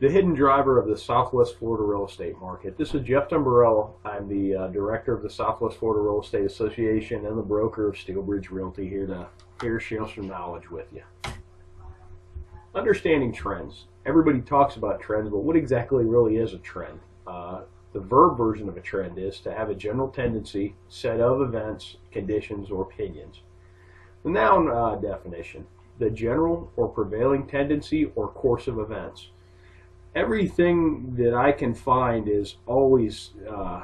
the hidden driver of the Southwest Florida real estate market. This is Jeff Dumbrella. I'm the director of the Southwest Florida Real Estate Association and the broker of Steelbridge Realty, here to share some knowledge with you. Understanding trends. Everybody talks about trends, but what exactly really is a trend? The verb version of a trend is to have a general tendency, set of events, conditions, or opinions. The noun definition: the general or prevailing tendency or course of events. Everything that I can find is always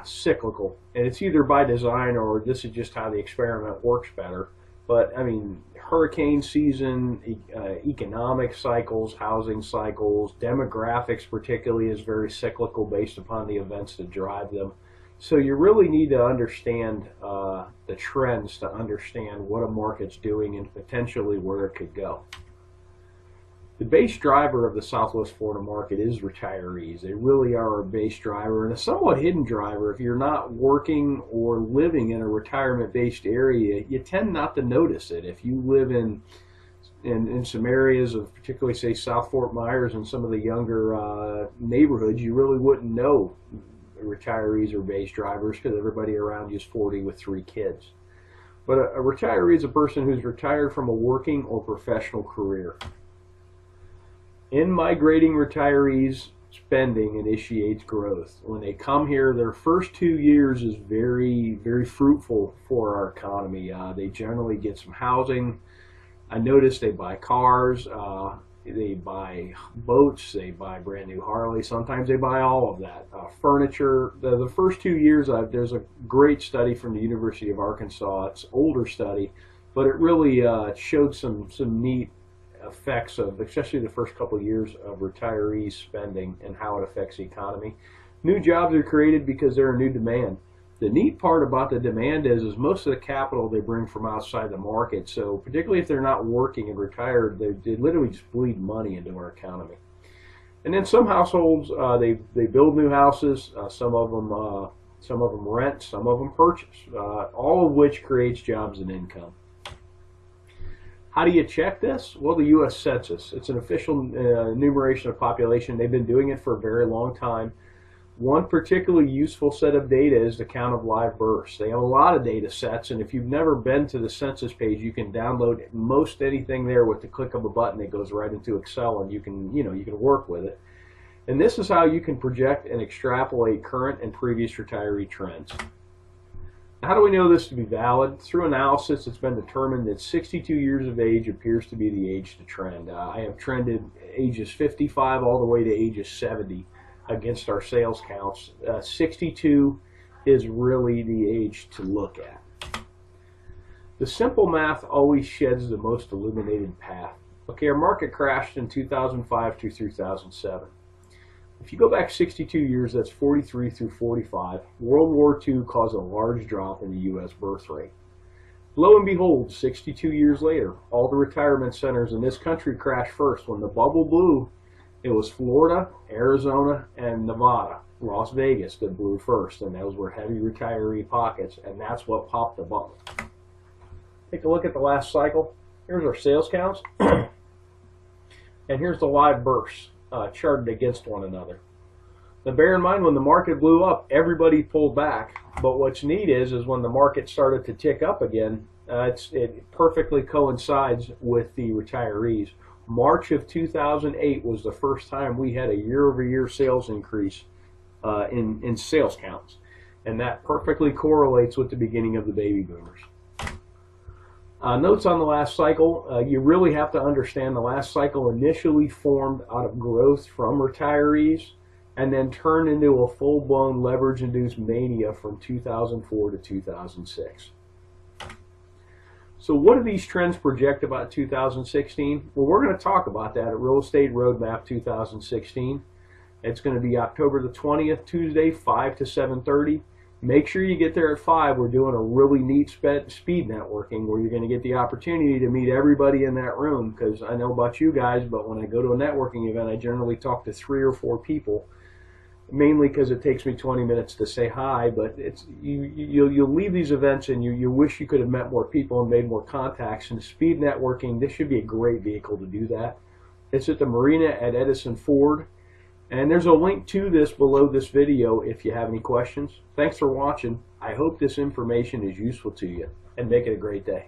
cyclical, and it's either by design or this is just how the experiment works better. But I mean, hurricane season, economic cycles, housing cycles, demographics particularly is very cyclical based upon the events that drive them. So you really need to understand the trends to understand what a market's doing and potentially where it could go. The base driver of the Southwest Florida market is retirees. They really are a base driver and a somewhat hidden driver. If you're not working or living in a retirement-based area, you tend not to notice it. If you live in some areas of particularly, say, South Fort Myers and some of the younger neighborhoods, you really wouldn't know retirees are base drivers because everybody around you is 40 with 3 kids. But a retiree is a person who's retired from a working or professional career. In migrating retirees, spending initiates growth. When they come here, their first 2 years is very, very fruitful for our economy. They generally get some housing. I noticed they buy cars, they buy boats, they buy brand new Harley. Sometimes they buy all of that. Furniture. The first 2 years, there's a great study from the University of Arkansas. It's an older study, but it really showed some neat effects of, especially the first couple of years, of retirees spending and how it affects the economy. New jobs are created because they're a new demand. The neat part about the demand is most of the capital they bring from outside the market. So particularly if they're not working and retired, they literally just bleed money into our economy. And then some households, they build new houses. Some of them rent, some of them purchase. All of which creates jobs and income. How do you check this? Well, the U.S. Census. It's an official enumeration of population. They've been doing it for a very long time. One particularly useful set of data is the count of live births. They have a lot of data sets, and if you've never been to the census page, you can download most anything there with the click of a button. It goes right into Excel, and you can work with it. And this is how you can project and extrapolate current and previous retiree trends. How do we know this to be valid? Through analysis, it's been determined that 62 years of age appears to be the age to trend. I have trended ages 55 all the way to ages 70 against our sales counts. 62 is really the age to look at. The simple math always sheds the most illuminated path. Okay, our market crashed in 2005 to 2007. If you go back 62 years, that's 43 through 45, World War II caused a large drop in the U.S. birth rate. Lo and behold, 62 years later, all the retirement centers in this country crashed first. When the bubble blew, it was Florida, Arizona, and Nevada, Las Vegas that blew first, and those were heavy retiree pockets, and that's what popped the bubble. Take a look at the last cycle. Here's our sales counts, and here's the live births. Charted against one another. Now bear in mind, when the market blew up, everybody pulled back, but what's neat is when the market started to tick up again, it perfectly coincides with the retirees. March of 2008 was the first time we had a year-over-year sales increase in sales counts, and that perfectly correlates with the beginning of the baby boomers. Notes on the last cycle, you really have to understand the last cycle initially formed out of growth from retirees and then turned into a full-blown leverage-induced mania from 2004 to 2006. So what do these trends project about 2016? Well, we're going to talk about that at Real Estate Roadmap 2016. It's going to be October the 20th, Tuesday, 5 to 7:30. Make sure you get there at 5. We're doing a really neat speed networking where you're going to get the opportunity to meet everybody in that room, because I know about you guys, but when I go to a networking event, I generally talk to 3 or 4 people, mainly because it takes me 20 minutes to say hi, but you'll leave these events and you wish you could have met more people and made more contacts. And speed networking, this should be a great vehicle to do that. It's at the marina at Edison Ford. And there's a link to this below this video if you have any questions. Thanks for watching. I hope this information is useful to you, and make it a great day.